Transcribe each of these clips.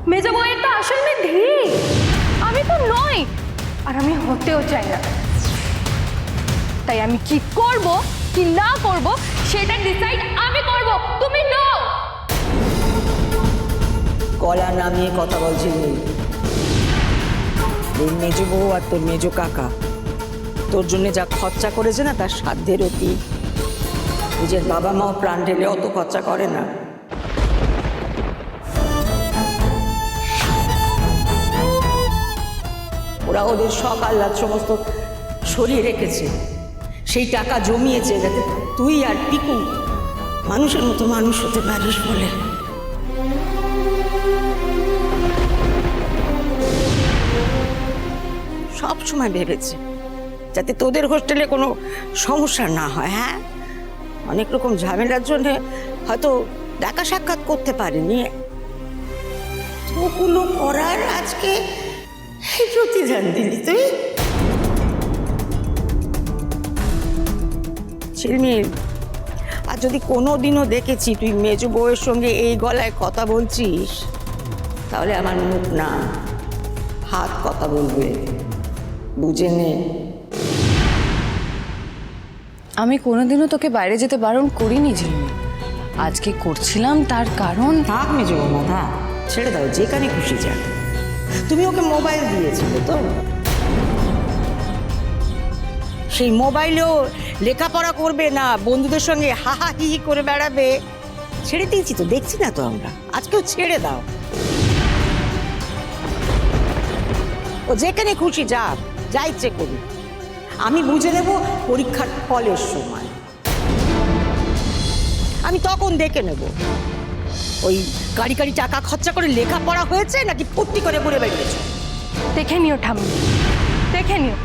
মেজো বউয়ের তো আসল মেয়ে ধী, আমি তো নই, আর আমি হতেও চাই না। তাই আমি কি করব কি না করব সেটা ডিসাইড আমি করব, তুমি নও। গলা নামিয়ে কথা বলছিলি। তোর মেজো বউ আর তোর মেজো কাকা তোর জন্য যা খরচা করেছে না তার সাধ্যের অতি। নিজের বাবা মাও প্রাণ ঢেলে অত খরচা করে না। ওরা ওদের শখ আহ্লাদ সমস্ত সরিয়ে রেখেছে, সেই টাকা জমিয়েছে যাতে তুই আর পিকু মানুষের মতো মানুষ হতে পারিস বলে। সব সময় ভেবেছে যাতে তোদের হোস্টেলে কোনো সমস্যা না হয়। হ্যাঁ, অনেক রকম ঝামেলার জন্য হয়তো দেখা সাক্ষাৎ করতে পারিনি, ওগুলো করার আজকে এই প্রতিদান দিলি তুই। ঝিলমিল, আর যদি কোনো দিনও দেখেছি তুই মেজো বউয়ের সঙ্গে এই গলায় কথা বলছিস, তাহলে আমার মুখ না হাত কথা বলবে, বুঝে নে। আমি কোনোদিনও তোকে বাইরে যেতে বারণ করিনি ঝিলমিল, আজকে করছিলাম তার কারণ। থাক মেজো বৌমা, থাক, ছেড়ে দাও, যেখানে খুশি যাক। তুমি ওকে মোবাইল দিয়েছিলে তো, সেই মোবাইলেও লেখাপড়া করবে না, বন্ধুদের সঙ্গে হা হা হি হি করে বেড়াবে। ছেড়ে দিয়েছি তো, দেখছি না তো আমরা, আজকেও ছেড়ে দাও। ও যেখানে খুশি যাক, যা ইচ্ছে করি, আমি বুঝে নেব পরীক্ষার ফলের সময়। আমি তখন দেখে নেব ওই গাড়ি গাড়ি টাকা খরচা করে লেখাপড়া হয়েছে নাকি ফুর্তি করে ঘুরে বেরিয়েছে। দেখে নিও ঠাম্মি, দেখে নিও।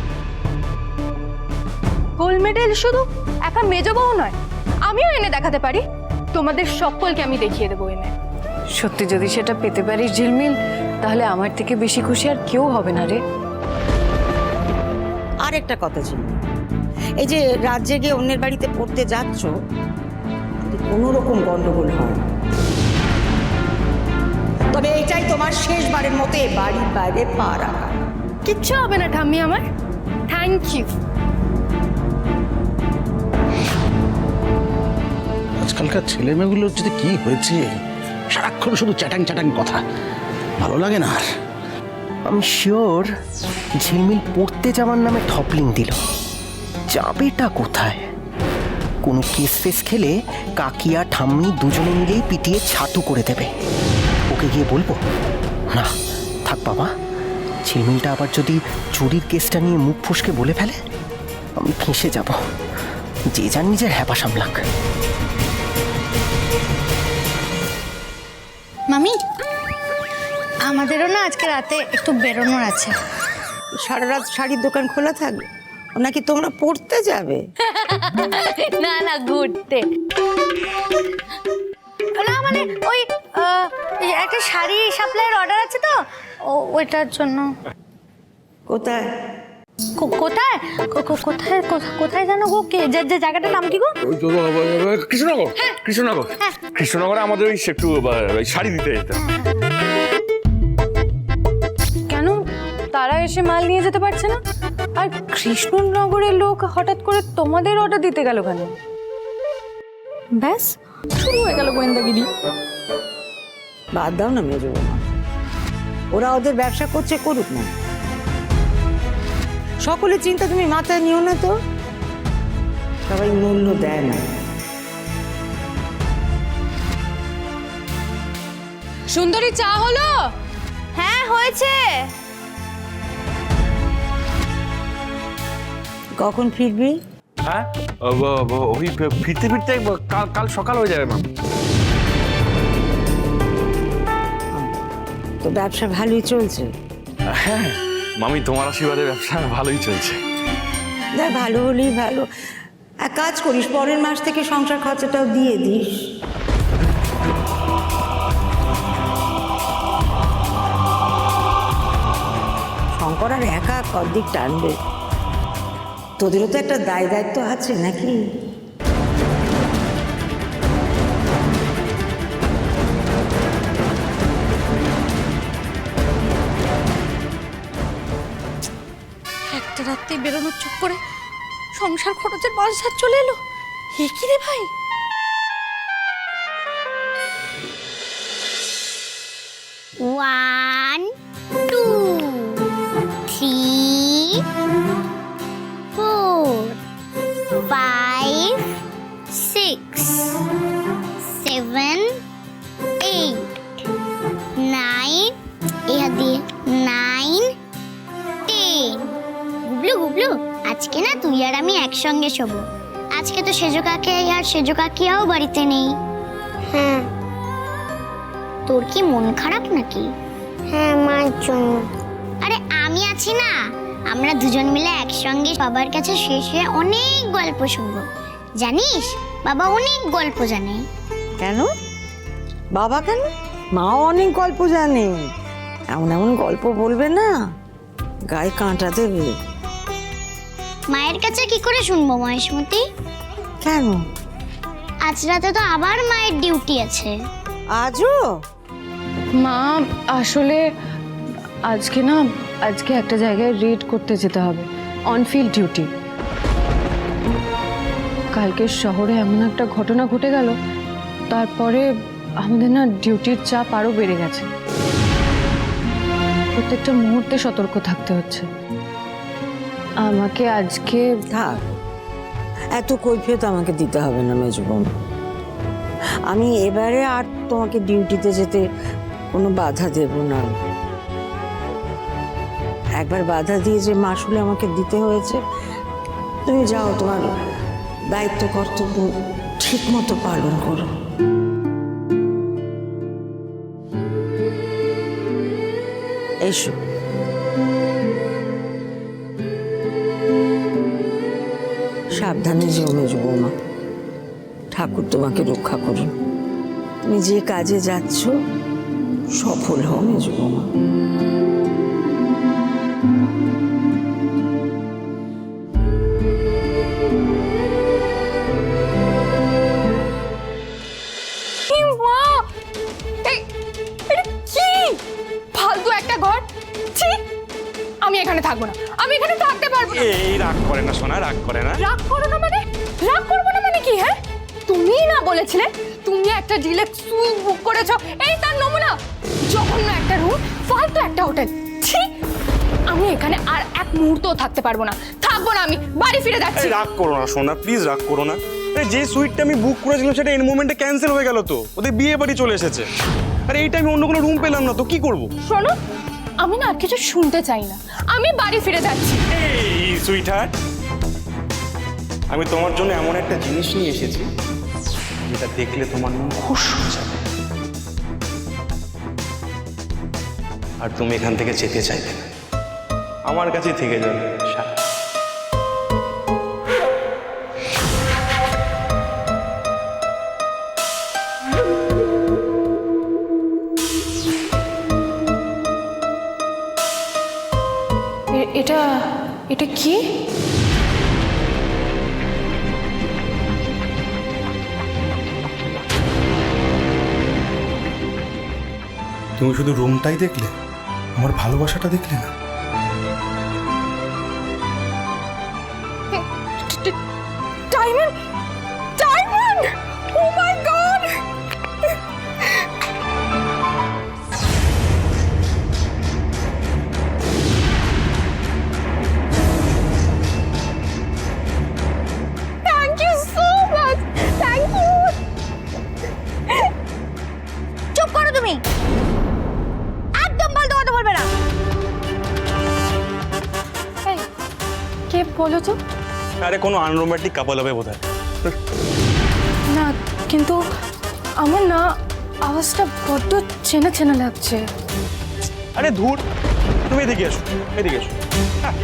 গোল্ড মেডেল শুধু একা মেজো বউ নয়, আমিও এনে দেখাতে পারি, তোমাদের সকলকে আমি দেখিয়ে দেবো এনে। সত্যি যদি সেটা পেতে পারিস ঝিলমিল, তাহলে আমার থেকে বেশি খুশি আর কেউ হবে না রে। আর একটা কথা ছিল, এই যে রাত জেগে অন্যের বাড়িতে পড়তে যাচ্ছ, যদি কোনো রকম গন্ডগোল হয়, তবে এটাই তোমার শেষবারের মতো এ বাড়ির বাইরে পা রাখা। কিচ্ছু হবে না ঠাম্মি আমার, থ্যাংক ইউ। আজকালকার ছেলে মেয়েগুলোর যদি কি হয়েছে, সারাক্ষণ শুধু চ্যাটাং চ্যাটাং কথা, ভালো লাগে না আর। আমি শিওর ঝিলমিল পড়তে যাওয়ার নামে থপলিং দিল। যাবেটা কোথায়? কোনো কেস ফেস খেলে কাকিয়া ঠাম্মি দুজনে মিলেই পিটিয়ে ছাতু করে দেবে। ওকে গিয়ে বলবো? না, থাক বাবা, ঝিলমিলটা আবার যদি চুরির কেসটা নিয়ে মুখ ফসকে বলে ফেলে, আমি ফেঁসে যাব। যে যার নিজের হ্যাপা সামলাক। মামি, আমাদেরও না আজকে রাতে একটু বেরোনোর আছে। সারা রাত শাড়ির দোকান খোলা থাকবে নাকি তোমরা পড়তে যাবে? না না, ঘুরতে না, মানে ওই একটা শাড়ি সাপ্লাইয়ের অর্ডার আছে তো, ওইটার জন্য। কোথায়? কোথায় কোথায় কোথায় জানো গো? কে যে জায়গাটার নাম কি গো? কৃষ্ণনগর। কৃষ্ণনগর, কৃষ্ণনগরে আমাদের ওই একটু শাড়ি দিতে যেতাম। কেন তারা এসে মাল নিয়ে যেতে পারছে না? আর কৃষ্ণনগরের লোক হঠাৎ করে তোমাদের অর্ডার দিতে গেল কেন? ব্যাস শুরু হয়ে গেল গোয়েন্দাগিরি। বাদ দাও না মেজো বৌমা, ওরা ওদের ব্যবসা করছে, করুক না। সকলের চিন্তা তুমি মাথায় নিও না তো, সবাই মূল্য দেয় না। সুন্দরী, চা হলো? হ্যাঁ হয়েছে। কখন ফিরবি? হ্যাঁ, ওই ফিরতে ফিরতে কাল সকাল হয়ে যাবে ম্যাম। তো ব্যবসা ভালোই চলছে? হ্যাঁ মামি, তোমার আশীর্বাদে ব্যবসা ভালোই চলছে। দেখ, ভালো হলেই ভালো। এক কাজ করিস, পরের মাস থেকে সংসার খরচাটাও দিয়ে দিস। শঙ্কর আর একা কদিক টানবে, তোদেরও তো একটা দায় দায়িত্ব আছে নাকি? রাতেই বেরোনোর চুপ করে সংসার খরচের বাজার চলে এলো। এ কি রে ভাই? One, two, three, four, five, six, seven, eight, nine, nine, 10। Gublu Gublu, আজকে না তুই আর আমি একসঙ্গে শোবো। আজকে তো সেজো কাকি আর সেজো কাকিয়াও বাড়িতে নেই। হ্যাঁ। তোর কি মন খারাপ নাকি? হ্যাঁ, মার জন্য। আরে আমি আছি না, আমরা দুজন মিলে একসঙ্গে বাবার কাছে শুয়ে অনেক গল্প শুনবো। জানিস বাবা অনেক গল্প জানে। কেন বাবা কেন? মাও অনেক গল্প জানে। এমন এমন গল্প বলবে না, গায়ে কাঁটা দেবে। মায়ের কাছে কি করে শুনবো মহেশমতি? কেন? আজ রাতে তো আবার মায়ের ডিউটি আছে। আজও? মা আসলে আজকে একটা জায়গায় রেড করতে যেতে হবে, অন ফিল্ড ডিউটি। কালকে শহরে এমন একটা ঘটনা ঘটে গেল, তারপরে আমাদের না ডিউটির চাপ আরো বেড়ে গেছে। প্রত্যেকটা মুহূর্তে সতর্ক থাকতে হচ্ছে। আমাকে আজকে থাক, এত কৈফিয়ত আমাকে দিতে হবে না মেজো বৌমা। আমি এবারে আর তোমাকে ডিউটিতে যেতে কোনো বাধা দেব না। একবার বাধা দিয়ে যে মাসুলে আমাকে দিতে হয়েছে, তুমি যাও, তোমার দায়িত্ব কর্তব্য ঠিক মতো পালন করো। এসো। সাবধানে যেও মেজো বৌমা, ঠাকুর তোমাকে রক্ষা করুন। তুমি যে কাজে যাচ্ছ সফল হও মেজো বৌমা। ফালতু একটা ঘর, ছি! আমি এখানে থাকবো না, আমি এখানে থাকতে পারবো না। এই রাগ করে না সোনা, রাগ করে না। রাগ করো না মানে? রাগ করবো না মানে কি? হ্যাঁ, তুমিই না বলেছিলে তুমি একটা ডিলাক্স সুইট বুক করেছো, এই তার নমুনা। জঘন্য একটা রুম, ফালতু একটা হোটেল, ছি! আমি এখানে আর এক মুহূর্তও থাকতে পারবো না, থাকবো না, আমি বাড়ি ফিরে যাচ্ছি। রাগ করো না সোনা, প্লিজ রাগ করো না। যে সুইটটা আমি বুক করেছিলাম সেটা এন মোমেন্টে ক্যান্সেল হয়ে গেল, তো ওদের বিয়ে বাড়ি চলে এসেছে। আরে এইটা আমি অন্য কোনো রুম পেলাম না, তো কি করব? শোনো, আমি না আর কিছু শুনতে চাই না, আমি বাড়ি ফিরে যাচ্ছি। এই সুইটহার্ট, আমি তোমার জন্য এমন একটা জিনিস নিয়ে এসেছি যেটা দেখলে তোমার মন খুশ হয়ে যাবে, আর তুমি এখান থেকে যেতে চাইবে না, আমার কাছেই থেকে যাবে। এটা কি? তুমি শুধু রুমটাই দেখলে, আমার ভালোবাসাটা দেখলে না? Diamond, diamond! Oh my God! Thank you so much, thank you. চুপ করো তুমি, একদম ফালতু কথা বলবে না। এই, কে বলো তো? আরে কোনো আনরোম্যান্টিক কাপল হবে বোধহয়। না, কিন্তু আমার না আওয়াজটা বড্ড চেনা চেনা লাগছে। আরে ধুর, তুমি এদিকে এসো, এদিকে এসো। হ্যাঁ।